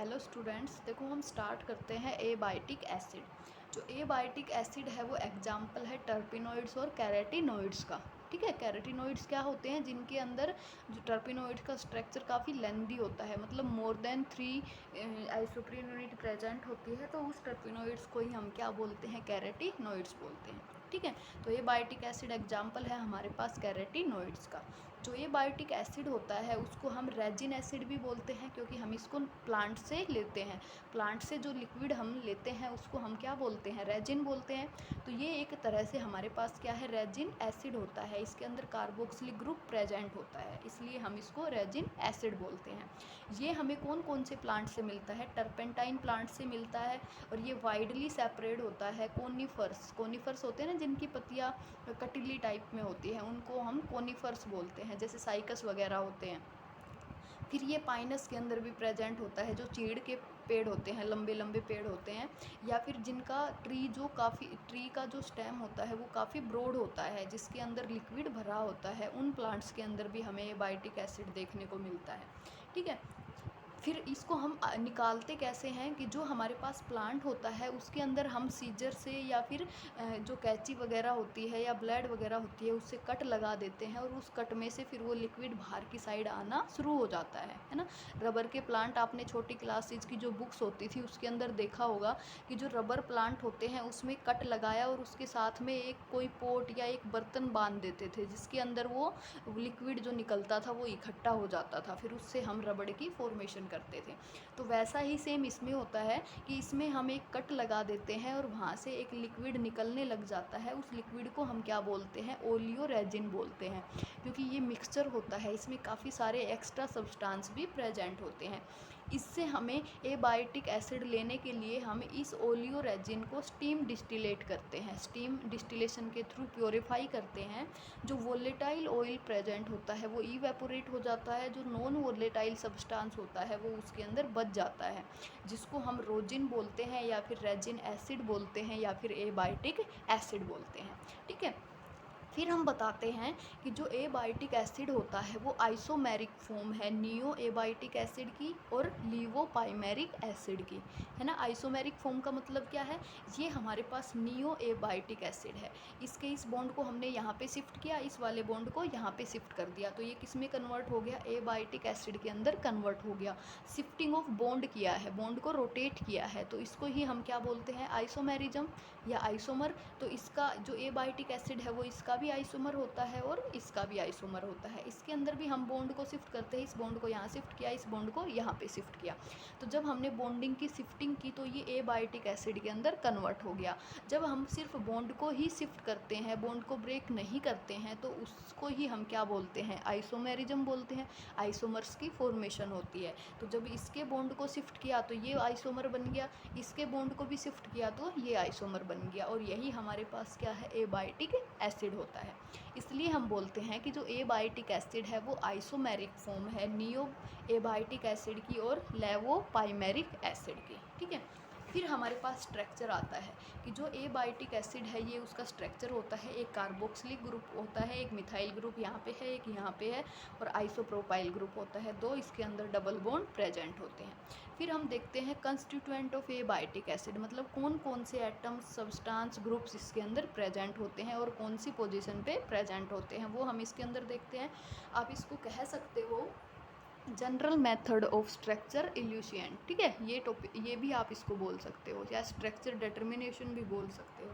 Hello students, देखो हम start करते हैं एबायोटिक एसिड। जो एबायोटिक एसिड है वो एग्जाम्पल है टर्पिनोइड्स और कैरेटिनोइड्स का। ठीक है, कैरेटिनोइड्स क्या होते हैं? जिनके अंदर जो टर्पिनोइड्स का स्ट्रक्चर काफ़ी लेंदी होता है, मतलब more than 3 isoprene unit present होती है, तो उस टर्पिनोइड्स को ही हम क्या बोलते हैं? कैरेटिनोइड्स बोलते हैं। ठीक है, तो एबायोटिक एसिड एग्जाम्पल है हमारे पास कैरेटिनोइड्स का। जो एबायोटिक एसिड होता है उसको हम रेजिन एसिड भी बोलते हैं, क्योंकि हम इसको प्लांट से लेते हैं। प्लांट से जो लिक्विड हम लेते हैं उसको हम क्या बोलते हैं? रेजिन बोलते हैं। तो ये एक तरह से हमारे पास क्या है? रेजिन एसिड होता है। इसके अंदर कार्बोक्सिलिक ग्रुप प्रेजेंट होता है, इसलिए हम इसको रेजिन एसिड बोलते हैं। ये हमें कौन कौन से प्लांट से मिलता है? टर्पेंटाइन प्लांट से मिलता है, और ये वाइडली सेपरेट होता है कोनिफर्स। कोनिफर्स होते हैं ना, जिनकी पत्तियाँ कटीली टाइप में होती है, उनको हम कोनिफर्स बोलते हैं, जैसे साइकस वगैरह होते हैं। फिर ये पाइनस के अंदर भी प्रेजेंट होता है, जो चीड़ के पेड़ होते हैं, लंबे लंबे पेड़ होते हैं, या फिर जिनका ट्री का जो स्टेम होता है वो काफ़ी ब्रॉड होता है, जिसके अंदर लिक्विड भरा होता है, उन प्लांट्स के अंदर भी हमें एबायोटिक एसिड देखने को मिलता है। ठीक है, फिर इसको हम निकालते कैसे हैं कि जो हमारे पास प्लांट होता है उसके अंदर हम सीजर से या फिर जो कैंची वगैरह होती है या ब्लेड वगैरह होती है उससे कट लगा देते हैं, और उस कट में से फिर वो लिक्विड बाहर की साइड आना शुरू हो जाता है ना। रबर के प्लांट आपने छोटी क्लासेज की जो बुक्स होती थी उसके अंदर देखा होगा कि जो रबर प्लांट होते हैं उसमें कट लगाया और उसके साथ में एक कोई पोट या एक बर्तन बांध देते थे, जिसके अंदर वो लिक्विड जो निकलता था वो इकट्ठा हो जाता था, फिर उससे हम रबड़ की फॉर्मेशन करते थे। तो वैसा ही सेम इसमें होता है कि इसमें हम एक कट लगा देते हैं और वहाँ से एक लिक्विड निकलने लग जाता है। उस लिक्विड को हम क्या बोलते हैं? ओलियो रेजिन बोलते हैं, क्योंकि ये मिक्सचर होता है, इसमें काफ़ी सारे एक्स्ट्रा सब्सटेंस भी प्रेजेंट होते हैं। इससे हमें एबायोटिक एसिड लेने के लिए हम इस ओलियो रेजिन को स्टीम डिस्टिलेट करते हैं, स्टीम डिस्टिलेशन के थ्रू प्योरीफाई करते हैं। जो वोलेटाइल ऑयल प्रेजेंट होता है वो इवेपोरेट हो जाता है, जो नॉन वोलेटाइल सब्सटेंस होता है वो उसके अंदर बच जाता है, जिसको हम रोजिन बोलते हैं या फिर रेजिन एसिड बोलते हैं या फिर एबायोटिक एसिड बोलते हैं। ठीक है, फिर हम बताते हैं कि जो एबायोटिक एसिड होता है वो आइसोमेरिक फॉर्म है नियो एबायोटिक एसिड की और लीवोपाइमेरिक एसिड की, है ना। आइसोमेरिक फॉर्म का मतलब क्या है? ये हमारे पास नियो एबायोटिक एसिड है, इसके इस बॉन्ड को हमने यहाँ पे शिफ्ट किया, इस वाले बॉन्ड को यहाँ पे शिफ्ट कर दिया, तो ये किस में कन्वर्ट हो गया? एबायोटिक एसिड के अंदर कन्वर्ट हो गया। शिफ्टिंग ऑफ बॉन्ड किया है, बॉन्ड को रोटेट किया है, तो इसको ही हम क्या बोलते हैं? आइसोमेरिज्म या आइसोमर। तो इसका जो एबायोटिक एसिड है वो इसका भी आइसोमर होता है और इसका भी आइसोमर होता है। इसके अंदर भी हम बॉन्ड को शिफ्ट करते हैं, इस बॉन्ड को यहाँ शिफ्ट किया, इस बॉन्ड को यहाँ पे शिफ्ट किया, तो जब हमने बॉन्डिंग की शिफ्टिंग की तो ये एबायोटिक एसिड के अंदर कन्वर्ट हो गया। जब हम सिर्फ बॉन्ड को ही शिफ्ट करते हैं, बॉन्ड को ब्रेक नहीं करते हैं, तो उसको ही हम क्या बोलते हैं? आइसोमेरिज्म बोलते हैं। आइसोमर्स की फॉर्मेशन होती है। तो जब इसके बॉन्ड को शिफ्ट किया तो ये आइसोमर बन गया, इसके बॉन्ड को भी शिफ्ट किया तो ये आइसोमर बन गया, और यही हमारे पास क्या है? एबायोटिक एसिड होता है। इसलिए हम बोलते हैं कि जो एबायोटिक एसिड है वो आइसोमेरिक फॉर्म है नियो एबायोटिक एसिड की और लेवोपाइमेरिक एसिड की। ठीक है, फिर हमारे पास स्ट्रक्चर आता है कि जो एबायोटिक एसिड है ये उसका स्ट्रक्चर होता है, एक कार्बोक्सिलिक ग्रुप होता है, एक मिथाइल ग्रुप यहाँ पे है, एक यहाँ पे है, और आइसोप्रोपाइल ग्रुप होता है, दो इसके अंदर डबल बॉन्ड प्रेजेंट होते हैं। फिर हम देखते हैं कंस्टिट्यूएंट ऑफ एबायोटिक एसिड, मतलब कौन कौन से एटम्स, सब्सटेंस, ग्रुप्स इसके अंदर प्रेजेंट होते हैं और कौन सी पोजीशन पे प्रेजेंट होते हैं, वो हम इसके अंदर देखते हैं। आप इसको कह सकते हो general method of structure evolution. ठीक है, ये टॉपिक, ये भी आप इसको बोल सकते हो, या स्ट्रक्चर डिटर्मिनेशन भी बोल सकते हो।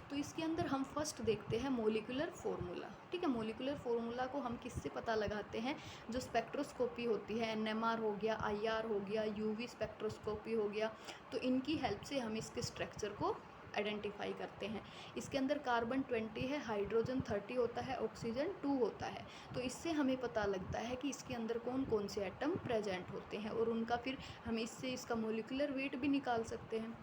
तो इसके अंदर हम फर्स्ट देखते हैं मोलिकुलर फार्मूला। ठीक है, मोलिकुलर फार्मूला को हम किससे पता लगाते हैं? जो स्पेक्ट्रोस्कोपी होती है, एनएमआर हो गया, आईआर हो गया, यूवी स्पेक्ट्रोस्कोपी हो गया, तो इनकी हेल्प से हम इसके स्ट्रक्चर को आइडेंटिफाई करते हैं। इसके अंदर कार्बन 20 है, हाइड्रोजन 30 होता है, ऑक्सीजन 2 होता है, तो इससे हमें पता लगता है कि इसके अंदर कौन कौन से एटम प्रेजेंट होते हैं, और उनका फिर हम इससे इसका मोलिकुलर वेट भी निकाल सकते हैं।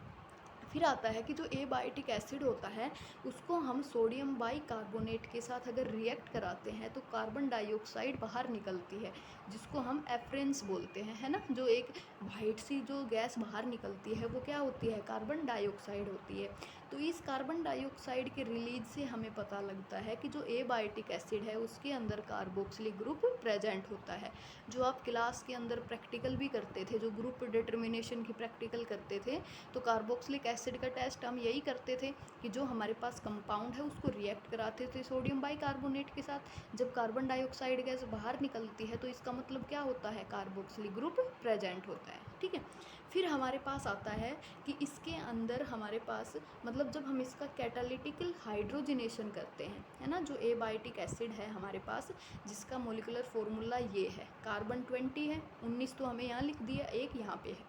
फिर आता है कि जो एबायोटिक एसिड होता है उसको हम सोडियम बाइकार्बोनेट के साथ अगर रिएक्ट कराते हैं तो कार्बन डाइऑक्साइड बाहर निकलती है, जिसको हम एफ्रेंस बोलते हैं, है ना। जो एक वाइट सी जो गैस बाहर निकलती है वो क्या होती है, कार्बन डाइऑक्साइड होती है। तो इस कार्बन डाइऑक्साइड के रिलीज से हमें पता लगता है कि जो एबायोटिक एसिड है उसके अंदर कार्बोक्सिलिक ग्रुप प्रेजेंट होता है। जो आप क्लास के अंदर प्रैक्टिकल भी करते थे, जो ग्रुप डिटर्मिनेशन की प्रैक्टिकल करते थे, तो कार्बोक्सिलिक एसिड का टेस्ट हम यही करते थे कि जो हमारे पास कंपाउंड है उसको रिएक्ट कराते थे सोडियम बाइकार्बोनेट के साथ। जब कार्बन डाइऑक्साइड गैस बाहर निकलती है तो इसका मतलब क्या होता है, कार्बोक्सिलिक ग्रुप प्रेजेंट होता है, ठीक है। फिर हमारे पास आता है कि इसके अंदर हमारे पास मतलब जब हम इसका कैटालिटिकल हाइड्रोजिनेशन करते हैं, है ना, जो एबायोटिक एसिड है हमारे पास जिसका मोलिकुलर फॉर्मूला ये है, कार्बन 20 है, 19 तो हमें यहाँ लिख दिया, एक यहाँ पे है,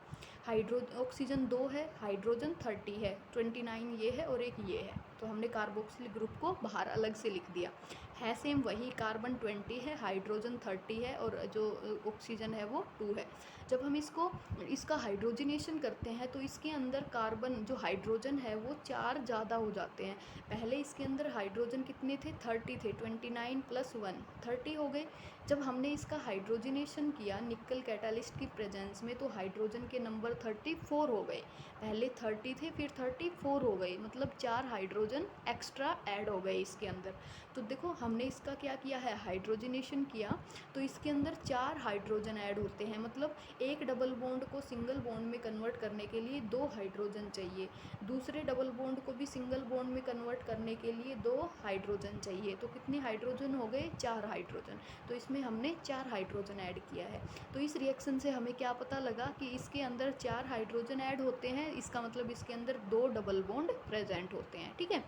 ऑक्सीजन 2 है, हाइड्रोजन 30 है, 29 ये है और एक ये है, तो हमने कार्बोक्सिलिक ग्रुप को बाहर अलग से लिख दिया है। सेम वही कार्बन 20 है, हाइड्रोजन 30 है और जो ऑक्सीजन है वो 2 है। जब हम इसका हाइड्रोजनेशन करते हैं तो इसके अंदर कार्बन जो हाइड्रोजन है वो 4 ज़्यादा हो जाते हैं। पहले इसके अंदर हाइड्रोजन कितने थे, 30 थे, 29 + 1 30 हो गए। जब हमने इसका हाइड्रोजनेशन किया निकल कैटालिस्ट की प्रेजेंस में तो हाइड्रोजन के नंबर 34 हो गए। पहले 30 थे फिर 34 हो गए, मतलब 4 हाइड्रोजन एक्स्ट्रा ऐड हो गए इसके अंदर। तो देखो हमने इसका क्या किया है, हाइड्रोजनेशन किया, तो इसके अंदर 4 हाइड्रोजन ऐड होते हैं, मतलब एक डबल बॉन्ड को सिंगल बॉन्ड में कन्वर्ट करने के लिए 2 हाइड्रोजन चाहिए, दूसरे डबल बॉन्ड को भी सिंगल बॉन्ड में कन्वर्ट करने के लिए 2 हाइड्रोजन चाहिए। तो कितने हाइड्रोजन हो गए, 4 हाइड्रोजन। तो इसमें हमने 4 हाइड्रोजन ऐड किया है। तो इस रिएक्शन से हमें क्या पता लगा कि इसके अंदर 4 हाइड्रोजन ऐड होते हैं, इसका मतलब इसके अंदर 2 डबल बॉन्ड प्रेजेंट होते हैं, ठीक है।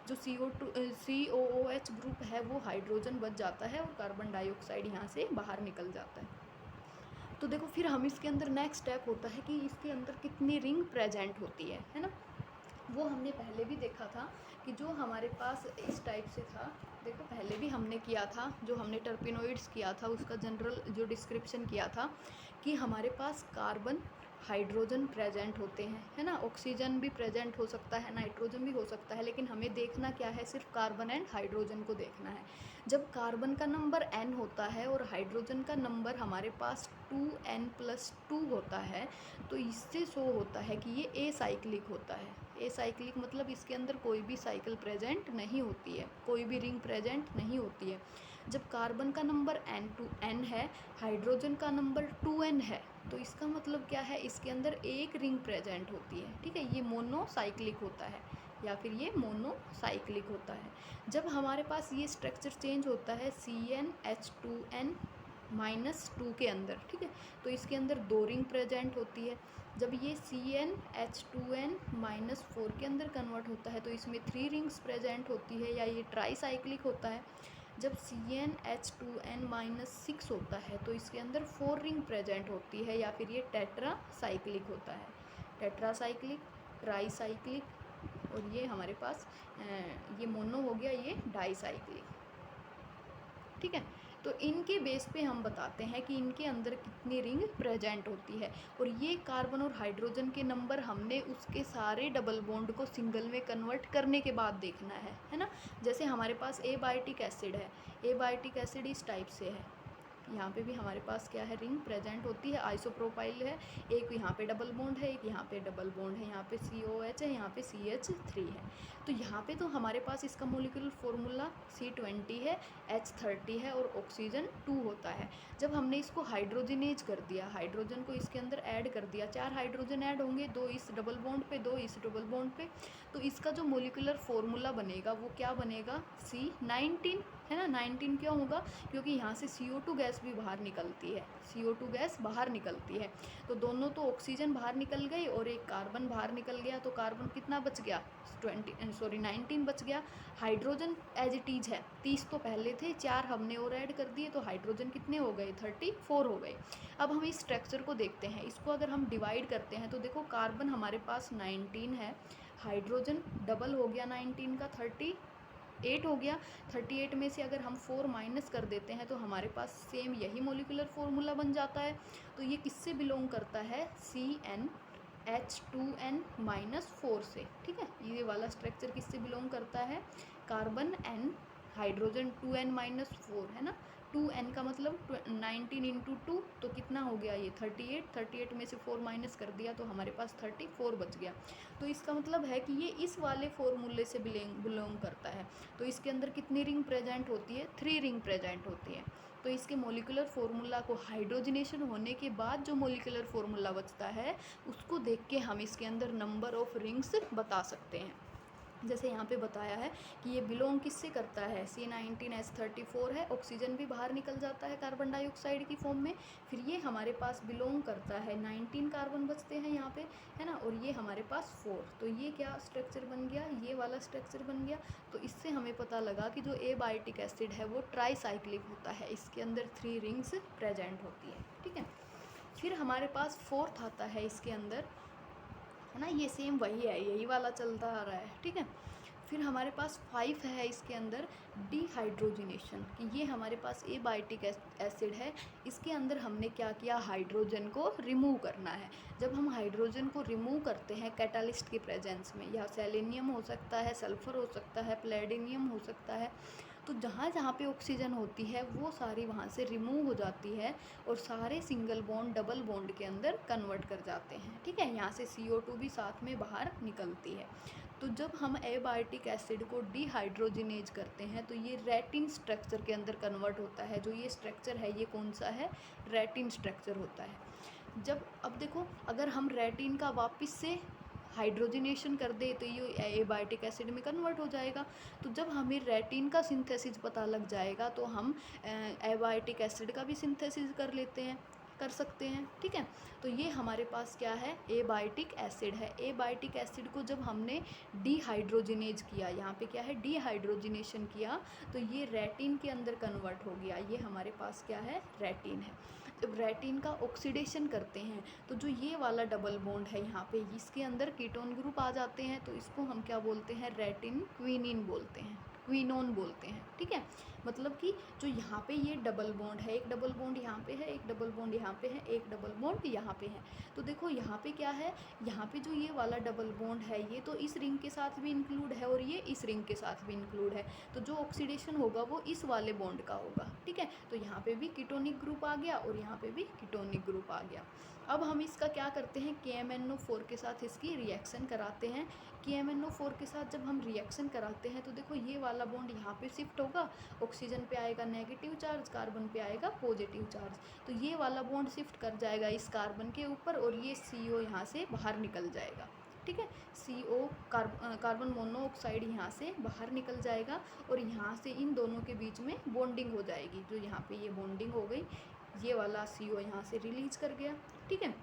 जो COOH ग्रुप है वो हाइड्रोजन बच जाता है और कार्बन डाइऑक्साइड यहाँ से बाहर निकल जाता है। तो देखो फिर हम इसके अंदर नेक्स्ट स्टेप होता है कि इसके अंदर कितनी रिंग प्रेजेंट होती है ना। वो हमने पहले भी देखा था कि जो हमारे पास इस टाइप से था, देखो पहले भी हमने किया था, जो हमने टर्पिनोइड्स किया था उसका जनरल जो डिस्क्रिप्शन किया था कि हमारे पास कार्बन हाइड्रोजन प्रेजेंट होते हैं, है ना, ऑक्सीजन भी प्रेजेंट हो सकता है, नाइट्रोजन भी हो सकता है, लेकिन हमें देखना क्या है, सिर्फ कार्बन एंड हाइड्रोजन को देखना है। जब कार्बन का नंबर n होता है और हाइड्रोजन का नंबर हमारे पास 2n+2 होता है तो इससे शो होता है कि ये एसाइक्लिक होता है। एसाइक्लिक मतलब इसके अंदर कोई भी साइकिल प्रेजेंट नहीं होती है, कोई भी रिंग प्रेजेंट नहीं होती है। जब कार्बन का नंबर n है, हाइड्रोजन का नंबर 2n है, तो इसका मतलब क्या है, इसके अंदर एक रिंग प्रेजेंट होती है, ठीक है। ये मोनोसाइक्लिक होता है या फिर ये मोनोसाइक्लिक होता है। जब हमारे पास ये स्ट्रक्चर चेंज होता है CnH2n -2 के अंदर, ठीक है, तो इसके अंदर 2 रिंग प्रेजेंट होती है। जब ये CnH2n -4 के अंदर कन्वर्ट होता है तो इसमें 3 रिंग्स प्रेजेंट होती है या ये ट्राईसाइक्लिक होता है। जब CnH2n -6 होता है तो इसके अंदर 4 रिंग प्रेजेंट होती है या फिर ये टेट्रासाइक्लिक होता है, टेट्रासाइक्लिक, ट्राईसाइक्लिक, और ये हमारे पास ये मोनो हो गया, ये डाईसाइक्लिक, ठीक है। तो इनके बेस पे हम बताते हैं कि इनके अंदर कितनी रिंग प्रेजेंट होती है, और ये कार्बन और हाइड्रोजन के नंबर हमने उसके सारे डबल बॉन्ड को सिंगल में कन्वर्ट करने के बाद देखना है ना। जैसे हमारे पास एबायोटिक एसिड है, एबायोटिक एसिड इस टाइप से है, यहाँ पे भी हमारे पास क्या है, रिंग प्रेजेंट होती है, आइसोप्रोपाइल है, एक यहाँ पे डबल बॉन्ड है, एक यहाँ पे डबल बॉन्ड है, यहाँ पे COH है, यहाँ पे CH3 है। तो यहाँ पे तो हमारे पास इसका मोलिकुलर फॉर्मूला C20 है, H30 है और ऑक्सीजन 2 होता है। जब हमने इसको हाइड्रोजनेज कर दिया, हाइड्रोजन को इसके अंदर ऐड कर दिया, 4 हाइड्रोजन ऐड होंगे, 2 इस डबल बॉन्ड पे, 2 इस डबल बॉन्ड पे, तो इसका जो मोलिकुलर फॉर्मूला बनेगा वो क्या बनेगा, C19, है ना। 19 क्यों होगा, क्योंकि यहाँ से CO2 गैस भी बाहर निकलती है, CO2 गैस बाहर निकलती है, तो दोनों तो ऑक्सीजन बाहर निकल गई और एक कार्बन बाहर निकल गया, तो कार्बन कितना बच गया, 19 बच गया। हाइड्रोजन एज इट इज है, 30 तो पहले थे, 4 हमने और ऐड कर दिए, तो हाइड्रोजन कितने हो गए, 34 हो गए। अब हम इस स्ट्रक्चर को देखते हैं, इसको अगर हम डिवाइड करते हैं तो देखो कार्बन हमारे पास 19 है, हाइड्रोजन डबल हो गया 19 का, 38 हो गया। 38 में से अगर हम 4 माइनस कर देते हैं तो हमारे पास सेम यही मोलिकुलर फॉर्मूला बन जाता है। तो ये किससे बिलोंग करता है, H2n-4 से, ठीक है। ये वाला स्ट्रक्चर किससे बिलोंग करता है, कार्बन n हाइड्रोजन 2n-4 है ना। 2n का मतलब 19 इंटू 2 तो कितना हो गया ये 38 में से 4 माइनस कर दिया तो हमारे पास 34 बच गया। तो इसका मतलब है कि ये इस वाले फॉर्मूले से बिलोंग करता है। तो इसके अंदर कितनी रिंग प्रेजेंट होती है, 3 रिंग प्रेजेंट होती है। तो इसके मोलिकुलर फॉर्मूला को हाइड्रोजनेशन होने के बाद जो मोलिकुलर फॉर्मूला बचता है उसको देख के हम इसके अंदर नंबर ऑफ रिंग्स बता सकते हैं। जैसे यहाँ पे बताया है कि ये बिलोंग किससे करता है, C19H34 है, ऑक्सीजन भी बाहर निकल जाता है कार्बन डाइऑक्साइड की फॉर्म में। फिर ये हमारे पास बिलोंग करता है 19 कार्बन बचते हैं यहाँ पे, है ना, और ये हमारे पास 4। तो ये क्या स्ट्रक्चर बन गया, ये वाला स्ट्रक्चर बन गया। तो इससे हमें पता लगा कि जो एबायोटिक एसिड है वो ट्राईसाइक्लिक होता है, इसके अंदर 3 रिंग्स प्रेजेंट होती है, ठीक है। फिर हमारे पास 4th आता है इसके अंदर, है ना, ये सेम वही है, यही वाला चलता आ रहा है, ठीक है। फिर हमारे पास 5 है इसके अंदर डिहाइड्रोजिनेशन, कि ये हमारे पास एबायोटिक एसिड है, इसके अंदर हमने क्या किया, हाइड्रोजन को रिमूव करना है। जब हम हाइड्रोजन को रिमूव करते हैं कैटालिस्ट के प्रेजेंस में, या सेलेनियम हो सकता है, सल्फर हो सकता है, प्लेडिनियम हो सकता है, तो जहाँ जहाँ पे ऑक्सीजन होती है वो सारी वहाँ से रिमूव हो जाती है और सारे सिंगल बॉन्ड डबल बॉन्ड के अंदर कन्वर्ट कर जाते हैं, ठीक है। यहाँ से CO2 भी साथ में बाहर निकलती है। तो जब हम एबायोटिक एसिड को डिहाइड्रोजिनेज करते हैं तो ये रेटिन स्ट्रक्चर के अंदर कन्वर्ट होता है। जो ये स्ट्रक्चर है ये कौन सा है, रेटिन स्ट्रक्चर होता है। जब अब देखो अगर हम रेटिन का वापस से हाइड्रोजिनेशन कर दे तो ये एबायोटिक एसिड में कन्वर्ट हो जाएगा। तो जब हमें रेटिन का सिंथेसिस पता लग जाएगा तो हम एबायोटिक एसिड का भी सिंथेसिस कर सकते हैं, ठीक है। तो ये हमारे पास क्या है, एबायोटिक एसिड है। एबायोटिक एसिड को जब हमने डिहाइड्रोजिनेज किया, यहाँ पे क्या है, डिहाइड्रोजिनेशन किया, तो ये रेटिन के अंदर कन्वर्ट हो गया। ये हमारे पास क्या है, रेटिन है। जब रेटिन का ऑक्सीडेशन करते हैं तो जो ये वाला डबल बॉन्ड है यहाँ पे, इसके अंदर कीटोन ग्रुप आ जाते हैं, तो इसको हम क्या बोलते हैं, रेटिन क्विनिन बोलते हैं, क्विनोन बोलते हैं, ठीक है। मतलब कि जो यहाँ पे ये डबल बॉन्ड है, एक डबल बॉन्ड यहाँ पे है, एक डबल बॉन्ड यहाँ पे है, एक डबल बॉन्ड यहाँ पे है। तो देखो यहाँ पे क्या है, यहाँ पे जो ये वाला डबल बॉन्ड है ये तो इस रिंग के साथ भी इंक्लूड है और ये इस रिंग के साथ भी इंक्लूड है। तो जो ऑक्सीडेशन होगा वो इस वाले बॉन्ड का होगा, ठीक है। तो यहाँ पे भी कीटोनिक ग्रुप आ गया और यहाँ पे भी कीटोनिक ग्रुप आ गया। अब हम इसका क्या करते हैं, KMnO4 के साथ इसकी रिएक्शन कराते हैं। KMnO4 के साथ जब हम रिएक्शन कराते हैं तो देखो ये वाला बॉन्ड यहाँ पे शिफ्ट होगा, ऑक्सीजन पे आएगा नेगेटिव चार्ज, कार्बन पे आएगा पॉजिटिव चार्ज। तो ये वाला बॉन्ड शिफ्ट कर जाएगा इस कार्बन के ऊपर और ये CO यहाँ से बाहर निकल जाएगा, ठीक है। CO कार्बन मोनोऑक्साइड यहाँ से बाहर निकल जाएगा और यहाँ से इन दोनों के बीच में बॉन्डिंग हो जाएगी। जो यहाँ पे ये बॉन्डिंग हो गई, ये वाला CO यहाँ से रिलीज कर गया, ठीक है।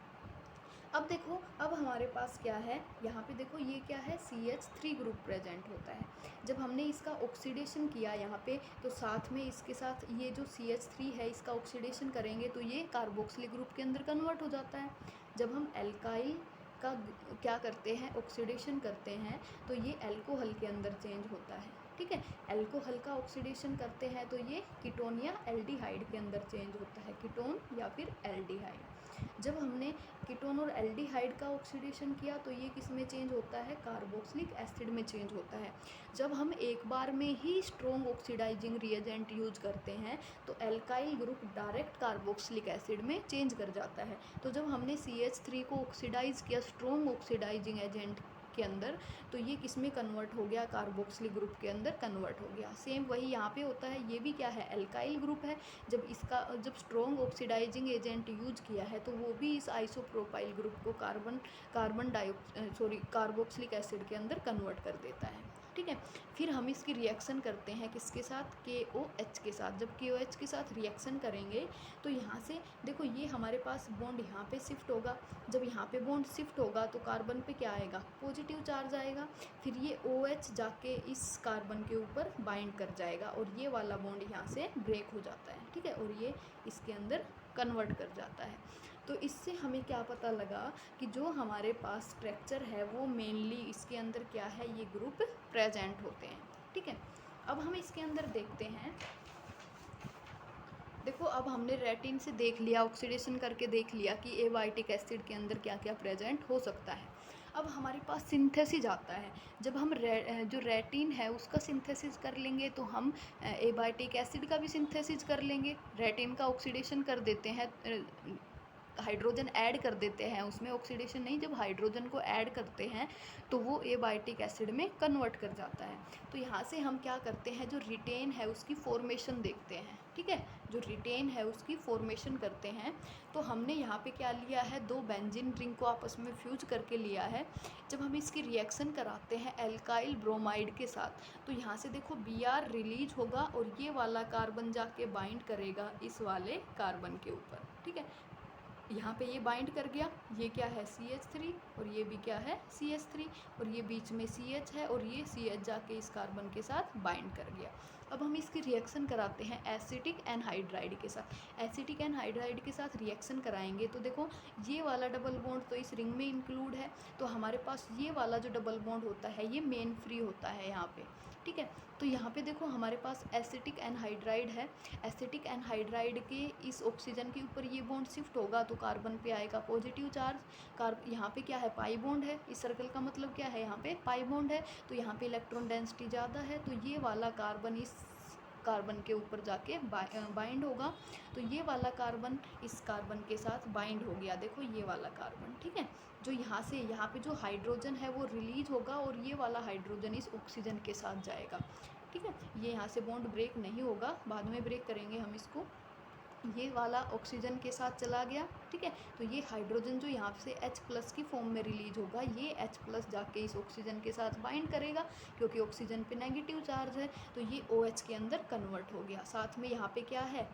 अब देखो अब हमारे पास क्या है, यहाँ पे देखो ये क्या है, CH3 ग्रुप प्रेजेंट होता है। जब हमने इसका ऑक्सीडेशन किया यहाँ पे तो साथ में इसके साथ ये जो CH3 है इसका ऑक्सीडेशन करेंगे तो ये कार्बोक्सिलिक ग्रुप के अंदर कन्वर्ट हो जाता है। जब हम एल्काइल का क्या करते हैं, ऑक्सीडेशन करते हैं, तो ये एल्कोहल के अंदर चेंज होता है, ठीक है। एल्कोहल का ऑक्सीडेशन करते हैं तो ये कीटोन या एल्डिहाइड के अंदर चेंज होता है, कीटोन या फिर एल्डिहाइड। जब हमने कीटोन और एल्डिहाइड का ऑक्सीडेशन किया तो ये किस में चेंज होता है, कार्बोक्सिलिक एसिड में चेंज होता है। जब हम एक बार में ही स्ट्रॉन्ग ऑक्सीडाइजिंग रिएजेंट यूज करते हैं तो alkyl group direct carboxylic acid में चेंज कर जाता है। तो जब हमने CH3 को ऑक्सीडाइज किया स्ट्रॉन्ग ऑक्सीडाइजिंग एजेंट के अंदर तो ये किस में कन्वर्ट हो गया, कार्बोक्सिलिक ग्रुप के अंदर कन्वर्ट हो गया। सेम वही यहाँ पे होता है, ये भी क्या है, एल्काइल ग्रुप है। जब स्ट्रॉन्ग ऑक्सीडाइजिंग एजेंट यूज किया है तो वो भी इस आइसोप्रोपाइल ग्रुप को कार्बोक्सिलिक एसिड के अंदर कन्वर्ट कर देता है, ठीक है। फिर हम इसकी रिएक्शन करते हैं किसके साथ, KOH के साथ। जब KOH के साथ रिएक्शन करेंगे तो यहाँ से देखो ये हमारे पास बॉन्ड यहाँ पे शिफ्ट होगा। जब यहाँ पे बॉन्ड शिफ्ट होगा तो कार्बन पे क्या आएगा, पॉजिटिव चार्ज आएगा। फिर ये OH जाके इस कार्बन के ऊपर बाइंड कर जाएगा और ये वाला बॉन्ड यहाँ से ब्रेक हो जाता है, ठीक है, और ये इसके अंदर कन्वर्ट कर जाता है। तो इससे हमें क्या पता लगा कि जो हमारे पास स्ट्रक्चर है वो मेनली इसके अंदर क्या है, ये ग्रुप प्रेजेंट होते हैं, ठीक है। अब हम इसके अंदर देखते हैं, देखो अब हमने रेटिन से देख लिया, ऑक्सीडेशन करके देख लिया कि एबायोटिक एसिड के अंदर क्या क्या प्रेजेंट हो सकता है। अब हमारे पास सिंथेसिस आता है। जब हम जो रेटिन है उसका सिंथेसिस कर लेंगे तो हम एबायोटिक एसिड का भी सिंथेसिस कर लेंगे। रेटिन का ऑक्सीडेशन कर देते हैं, हाइड्रोजन ऐड कर देते हैं उसमें, ऑक्सीडेशन नहीं, जब हाइड्रोजन को ऐड करते हैं तो वो एबायोटिक एसिड में कन्वर्ट कर जाता है। तो यहाँ से हम क्या करते हैं, जो रिटेन है उसकी फॉर्मेशन देखते हैं, ठीक है। जो रिटेन है उसकी फॉर्मेशन करते हैं। तो हमने यहाँ पे क्या लिया है, दो बेंजीन रिंग को आपस में फ्यूज करके लिया है। जब हम इसकी रिएक्शन कराते हैं एल्काइल ब्रोमाइड के साथ, तो यहाँ से देखो Br रिलीज होगा और ये वाला कार्बन जाके बाइंड करेगा इस वाले कार्बन के ऊपर, ठीक है। यहाँ पे ये बाइंड कर गया, ये क्या है CH3 और ये भी क्या है CH3, और ये बीच में CH है और ये CH जाके इस कार्बन के साथ बाइंड कर गया। अब हम इसकी रिएक्शन कराते हैं एसिटिक एनहाइड्राइड के साथ। एसिटिक एनहाइड्राइड के साथ रिएक्शन कराएंगे तो देखो ये वाला डबल बॉन्ड तो इस रिंग में इंक्लूड है, तो हमारे पास ये वाला जो डबल बॉन्ड होता है ये मेन फ्री होता है यहाँ पे, ठीक है। तो यहाँ पे देखो हमारे पास एसिटिक एनहाइड्राइड है। एसिटिक एनहाइड्राइड के इस ऑक्सीजन के ऊपर ये बॉन्ड शिफ्ट होगा तो कार्बन पे आएगा पॉजिटिव चार्ज। यहाँ पे क्या है, पाई बॉन्ड है, इस सर्कल का मतलब क्या है, यहाँ पे पाई बॉन्ड है, तो यहाँ पे इलेक्ट्रॉन डेंसिटी ज़्यादा है, तो ये वाला कार्बन इस कार्बन के ऊपर जाके बाइंड होगा। तो ये वाला कार्बन इस कार्बन के साथ बाइंड हो गया, देखो ये वाला कार्बन, ठीक है। जो यहाँ से यहाँ पे जो हाइड्रोजन है वो रिलीज होगा और ये वाला हाइड्रोजन इस ऑक्सीजन के साथ जाएगा, ठीक है। ये यहाँ से बॉन्ड ब्रेक नहीं होगा, बाद में ब्रेक करेंगे हम इसको। ये वाला ऑक्सीजन के साथ चला गया, ठीक है। तो ये हाइड्रोजन जो यहाँ से H+ की फॉर्म में रिलीज होगा, ये H+ जाके इस ऑक्सीजन के साथ बाइंड करेगा, क्योंकि ऑक्सीजन पे नेगेटिव चार्ज है, तो ये OH के अंदर कन्वर्ट हो गया। साथ में यहाँ पे क्या है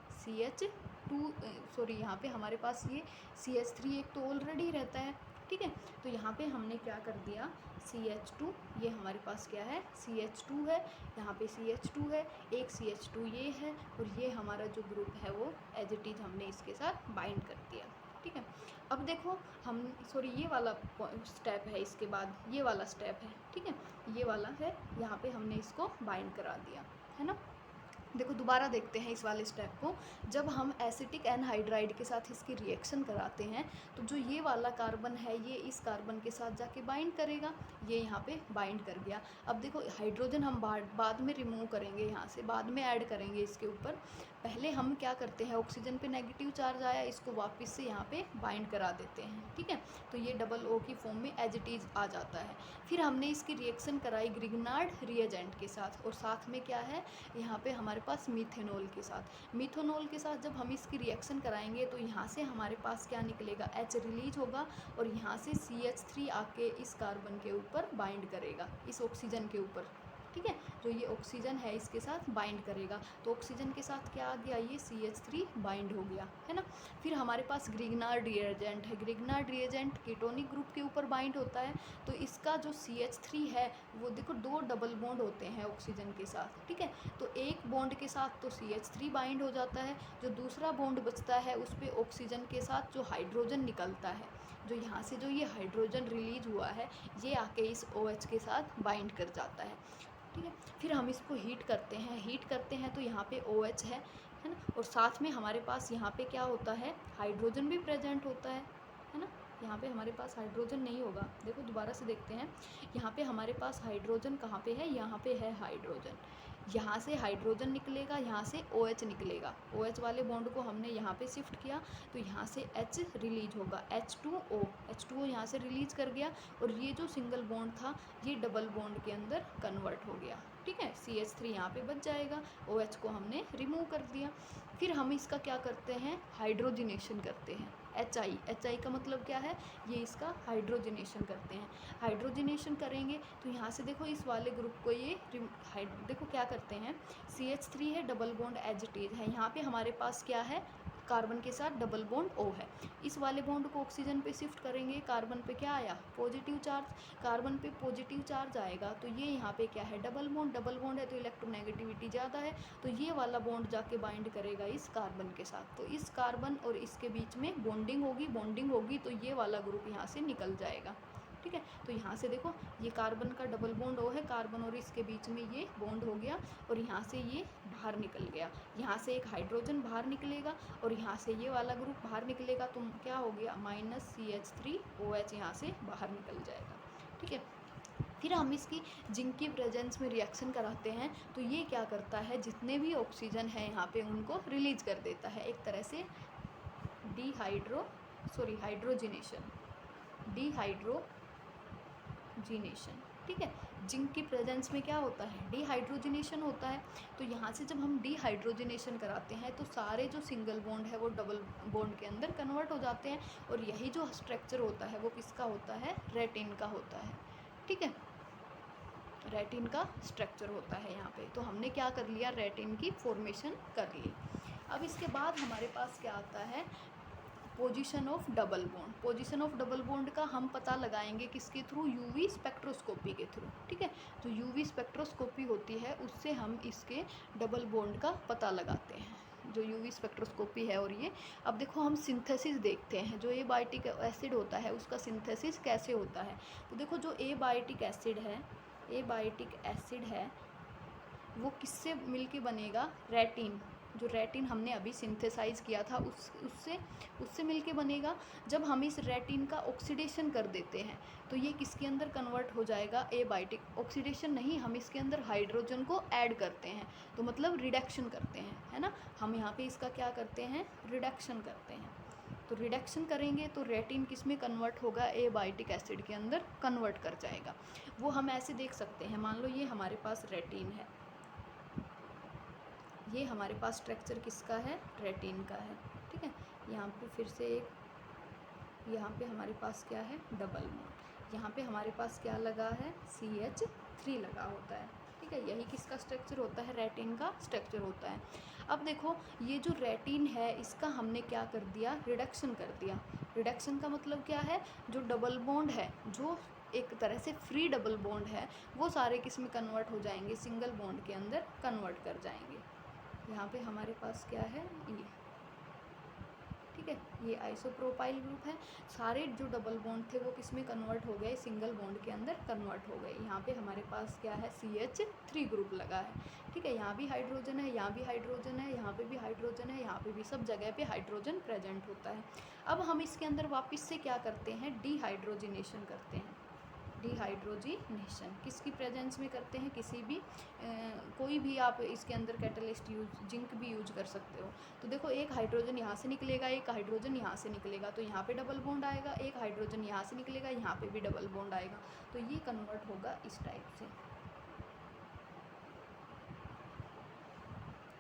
यहाँ पे हमारे पास ये CH3 एक तो ऑलरेडी रहता है, ठीक है। तो यहाँ पे हमने क्या कर दिया, CH2, ये हमारे पास क्या है CH2 है, यहाँ पे CH2 है, एक CH2 ये है, और ये हमारा जो ग्रुप है वो एज इट इज़ हमने इसके साथ बाइंड कर दिया, ठीक है। अब देखो हम ये वाला स्टेप है, इसके बाद ये वाला स्टेप है, ठीक है, ये वाला है, यहाँ पे हमने इसको बाइंड करा दिया है ना। देखो दोबारा देखते हैं इस वाले स्टेप को। जब हम एसिटिक एनहाइड्राइड के साथ इसकी रिएक्शन कराते हैं तो जो ये वाला कार्बन है ये इस कार्बन के साथ जाके बाइंड करेगा, ये यहाँ पे बाइंड कर गया। अब देखो हाइड्रोजन हम बाद में रिमूव करेंगे, यहाँ से बाद में ऐड करेंगे इसके ऊपर। पहले हम क्या करते हैं, ऑक्सीजन पे नेगेटिव चार्ज आया, इसको वापस से यहाँ पे बाइंड करा देते हैं, ठीक है। तो ये डबल O की फॉर्म में एज इट इज़ आ जाता है। फिर हमने इसकी रिएक्शन कराई ग्रिग्नार्ड रिएजेंट के साथ, और साथ में क्या है यहाँ पे हमारे पास मीथेनॉल के साथ। मीथेनॉल के साथ जब हम इसकी रिएक्शन कराएंगे तो यहाँ से हमारे पास क्या निकलेगा, H रिलीज होगा, और यहाँ से CH3 आके इस कार्बन के ऊपर बाइंड करेगा, इस ऑक्सीजन के ऊपर, ठीक है। जो ये ऑक्सीजन है इसके साथ बाइंड करेगा, तो ऑक्सीजन के साथ क्या आ गया, ये CH3 बाइंड हो गया, है ना। फिर हमारे पास ग्रिग्नार्ड रिएजेंट है। ग्रिग्नार्ड रिएजेंट कीटोनिक ग्रुप के ऊपर बाइंड होता है, तो इसका जो CH3 है वो देखो दो डबल बॉन्ड होते हैं ऑक्सीजन के साथ, ठीक है। तो एक बॉन्ड के साथ तो CH3 बाइंड हो जाता है, जो दूसरा बॉन्ड बचता है उस पर ऑक्सीजन के साथ जो हाइड्रोजन निकलता है, जो यहाँ से जो ये हाइड्रोजन रिलीज हुआ है ये आके इस OH के साथ बाइंड कर जाता है, ठीक है। फिर हम इसको हीट करते हैं तो यहाँ पे OH है ना, और साथ में हमारे पास यहाँ पे क्या होता है, हाइड्रोजन भी प्रेजेंट होता है ना। यहाँ पे हमारे पास हाइड्रोजन नहीं होगा, देखो दोबारा से देखते हैं। यहाँ पे हमारे पास हाइड्रोजन कहाँ पे है, यहाँ पे है हाइड्रोजन, यहाँ से हाइड्रोजन निकलेगा, यहाँ से OH निकलेगा। OH वाले बॉन्ड को हमने यहाँ पे शिफ्ट किया तो यहाँ से H रिलीज होगा, H2O यहाँ से रिलीज कर गया, और ये जो सिंगल बॉन्ड था ये डबल बॉन्ड के अंदर कन्वर्ट हो गया, ठीक है। CH3 यहाँ पे बच जाएगा, OH को हमने रिमूव कर दिया। फिर हम इसका क्या करते हैं, हाइड्रोजिनेशन करते हैं। HI का मतलब क्या है, ये इसका हाइड्रोजिनेशन करते हैं। हाइड्रोजिनेशन करेंगे तो यहाँ से देखो इस वाले ग्रुप को ये देखो क्या करते हैं, CH3 है, double bond as it is है, यहाँ पे हमारे पास क्या है, कार्बन के साथ डबल बॉन्ड O है। इस वाले बॉन्ड को ऑक्सीजन पे शिफ्ट करेंगे, कार्बन पे क्या आया, पॉजिटिव चार्ज, कार्बन पे पॉजिटिव चार्ज आएगा, तो ये यहाँ पे क्या है, डबल बॉन्ड है, तो इलेक्ट्रोनेगेटिविटी ज़्यादा है, तो ये वाला बॉन्ड जाके बाइंड करेगा इस कार्बन के साथ। तो इस कार्बन और इसके बीच में बॉन्डिंग होगी तो ये वाला ग्रुप यहाँ से निकल जाएगा, ठीक है। तो यहाँ से देखो ये कार्बन का डबल बॉन्ड O है, कार्बन और इसके बीच में ये बॉन्ड हो गया और यहाँ से ये बाहर निकल गया, यहाँ से एक हाइड्रोजन बाहर निकलेगा और यहाँ से ये वाला ग्रुप बाहर निकलेगा, तो क्या हो गया -CH3OH यहाँ से बाहर निकल जाएगा, ठीक है। फिर हम इसकी जिंक की प्रेजेंस में रिएक्शन कराते हैं तो ये क्या करता है, जितने भी ऑक्सीजन है यहाँ पे उनको रिलीज कर देता है, एक तरह से हाइड्रोजिनेशन, ठीक है। जिंक की प्रेजेंस में क्या होता है, डिहाइड्रोजिनेशन होता है। तो यहाँ से जब हम डिहाइड्रोजिनेशन कराते हैं तो सारे जो सिंगल बॉन्ड है वो डबल बॉन्ड के अंदर कन्वर्ट हो जाते हैं और यही जो स्ट्रक्चर होता है वो किसका होता है, रेटिन का होता है, ठीक है। रेटिन का स्ट्रक्चर होता है यहाँ पे। तो हमने क्या कर लिया, रेटिन की फॉर्मेशन कर ली। अब इसके बाद हमारे पास क्या आता है, position of double bond. Position of double bond का हम पता लगाएंगे किसके थ्रू, यूवी स्पेक्ट्रोस्कोपी के थ्रू, ठीक है। तो यूवी स्पेक्ट्रोस्कोपी होती है, उससे हम इसके डबल बॉन्ड का पता लगाते हैं, जो यूवी स्पेक्ट्रोस्कोपी है। और ये अब देखो हम सिंथेसिस देखते हैं, जो एबायोटिक एसिड होता है उसका सिंथेसिस कैसे होता है। तो देखो जो एबायोटिक एसिड है वो किससे मिलके बनेगा, रेटिन, जो रेटिन हमने अभी सिंथेसाइज किया था उससे मिलके बनेगा। जब हम इस रेटिन का ऑक्सीडेशन कर देते हैं तो ये किसके अंदर कन्वर्ट हो जाएगा, एबायोटिक। ऑक्सीडेशन नहीं, हम इसके अंदर हाइड्रोजन को ऐड करते हैं, तो मतलब रिडक्शन करते हैं, है ना। हम यहाँ पे इसका क्या करते हैं, रिडक्शन करते हैं। तो रिडक्शन करेंगे तो रेटिन किस में कन्वर्ट होगा, एबायोटिक एसिड के अंदर कन्वर्ट कर जाएगा। वो हम ऐसे देख सकते हैं, मान लो ये हमारे पास रेटिन है, ये हमारे पास स्ट्रक्चर किसका है, रेटिन का है, ठीक है। यहाँ पे फिर से एक, यहाँ पे हमारे पास क्या है, डबल बॉन्ड, यहाँ पे हमारे पास क्या लगा है, CH3 लगा होता है, ठीक है। यही किसका स्ट्रक्चर होता है, रेटिन का स्ट्रक्चर होता है। अब देखो ये जो रेटिन है इसका हमने क्या कर दिया, रिडक्शन कर दिया। रिडक्शन का मतलब क्या है, जो डबल बॉन्ड है, जो एक तरह से फ्री डबल बॉन्ड है, वो सारे किस में कन्वर्ट हो जाएंगे, सिंगल बॉन्ड के अंदर कन्वर्ट कर जाएंगे। यहाँ पे हमारे पास क्या है, ये, ठीक है, ये आइसोप्रोपाइल ग्रुप है। सारे जो डबल बॉन्ड थे वो किस में कन्वर्ट हो गए, सिंगल बॉन्ड के अंदर कन्वर्ट हो गए। यहाँ पे हमारे पास क्या है, CH3 ग्रुप लगा है, ठीक है। यहाँ भी हाइड्रोजन है, यहाँ भी हाइड्रोजन है, यहाँ पे भी हाइड्रोजन है, यहाँ पे भी, सब जगह पे हाइड्रोजन प्रेजेंट होता है। अब हम इसके अंदर वापस से क्या करते हैं, डिहाइड्रोजिनेशन करते हैं। डिहाइड्रोजिनेशन किसकी प्रेजेंस में करते हैं, किसी भी कोई भी आप इसके अंदर कैटलिस्ट जिंक भी यूज कर सकते हो। तो देखो एक हाइड्रोजन यहाँ से निकलेगा, एक हाइड्रोजन यहाँ से निकलेगा, तो यहाँ पे डबल बॉन्ड आएगा, एक हाइड्रोजन यहाँ से निकलेगा, यहाँ पे भी डबल बॉन्ड आएगा, तो ये कन्वर्ट होगा इस टाइप से।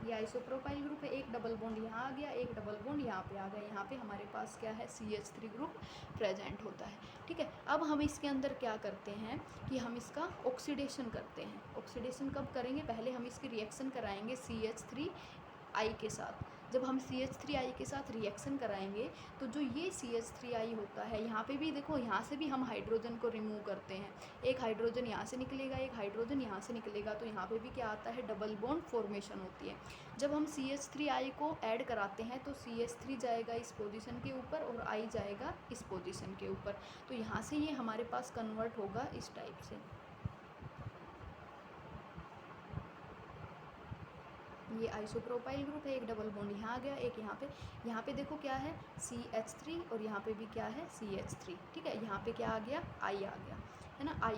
ये आइसोप्रोपाइल ग्रुप है, एक डबल बॉन्ड यहाँ आ गया, एक डबल बॉन्ड यहाँ पे आ गया, यहाँ पे हमारे पास क्या है, CH3 ग्रुप प्रेजेंट होता है, ठीक है। अब हम इसके अंदर क्या करते हैं कि हम इसका ऑक्सीडेशन करते हैं। ऑक्सीडेशन कब करेंगे, पहले हम इसकी रिएक्शन कराएंगे CH3I के साथ। जब हम CH3I के साथ रिएक्शन कराएंगे तो जो ये CH3I होता है, यहाँ पे भी देखो, यहाँ से भी हम हाइड्रोजन को रिमूव करते हैं, एक हाइड्रोजन यहाँ से निकलेगा, एक हाइड्रोजन यहाँ से निकलेगा, तो यहाँ पे भी क्या आता है, डबल बॉन्ड फॉर्मेशन होती है। जब हम CH3I को ऐड कराते हैं तो CH3 जाएगा इस पोजीशन के ऊपर और I जाएगा इस पोजीशन के ऊपर, तो यहाँ से ये हमारे पास कन्वर्ट होगा इस टाइप से। ये आइसोप्रोपाइल ग्रुप है, एक डबल बॉन्ड यहाँ आ गया, एक यहाँ पे देखो क्या है, CH3 और यहाँ पे भी क्या है, CH3, ठीक है। यहाँ पे क्या आ गया, I आ गया, है ना, I,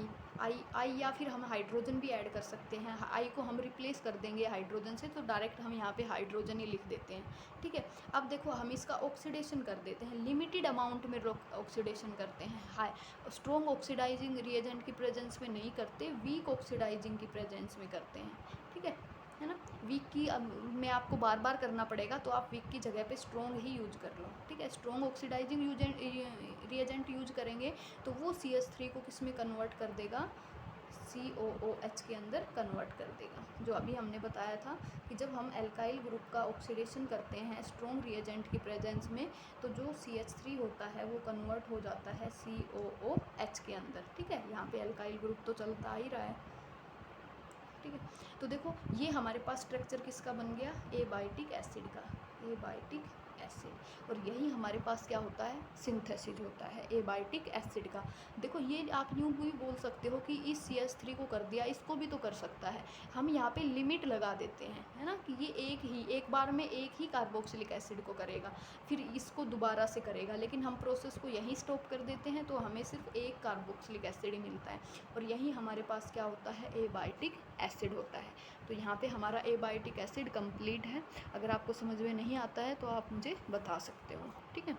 या फिर हम हाइड्रोजन भी ऐड कर सकते हैं। I को हम रिप्लेस कर देंगे हाइड्रोजन से, तो डायरेक्ट हम यहाँ पे हाइड्रोजन ही लिख देते हैं, ठीक है। अब देखो हम इसका ऑक्सीडेशन कर देते हैं, लिमिटेड अमाउंट में ऑक्सीडेशन करते हैं, हाई स्ट्रॉन्ग ऑक्सीडाइजिंग रिएजेंट की प्रेजेंस में नहीं करते, वीक ऑक्सीडाइजिंग की प्रेजेंस में करते हैं, ठीक है ना। वीक की अब में आपको बार बार करना पड़ेगा, तो आप वीक की जगह पे स्ट्रॉन्ग ही यूज कर लो, ठीक है। स्ट्रॉन्ग ऑक्सीडाइजिंग रिएजेंट यूज करेंगे तो वो CH3 को किस में कन्वर्ट कर देगा, COOH के अंदर कन्वर्ट कर देगा। जो अभी हमने बताया था कि जब हम एल्काइल ग्रुप का ऑक्सीडेशन करते हैं स्ट्रॉन्ग रिएजेंट की प्रेजेंस में, तो जो CH3 होता है वो कन्वर्ट हो जाता है COOH के अंदर, ठीक है। यहाँ पे एल्काइल ग्रुप तो चलता ही रहा है, ठीक है। तो देखो ये हमारे पास स्ट्रक्चर किसका बन गया, एबायोटिक एसिड का, एबायोटिक एसिड। और यही हमारे पास क्या होता है, सिंथेसिस होता है एबायोटिक एसिड का। देखो ये आप यूँ भी बोल सकते हो कि इस CH3 को कर दिया, इसको भी तो कर सकता है। हम यहाँ पे लिमिट लगा देते हैं, है ना, कि ये एक बार में एक ही कार्बोक्सिलिक एसिड को करेगा, फिर इसको दोबारा से करेगा, लेकिन हम प्रोसेस को यहीं स्टॉप कर देते हैं तो हमें सिर्फ एक कार्बोक्सिलिक एसिड ही मिलता है। और यही हमारे पास क्या होता है, एबायोटिक एसिड होता है। तो यहाँ पे हमारा एबायोटिक एसिड कंप्लीट है। अगर आपको समझ में नहीं आता है तो आप मुझे बता सकते हो, ठीक है।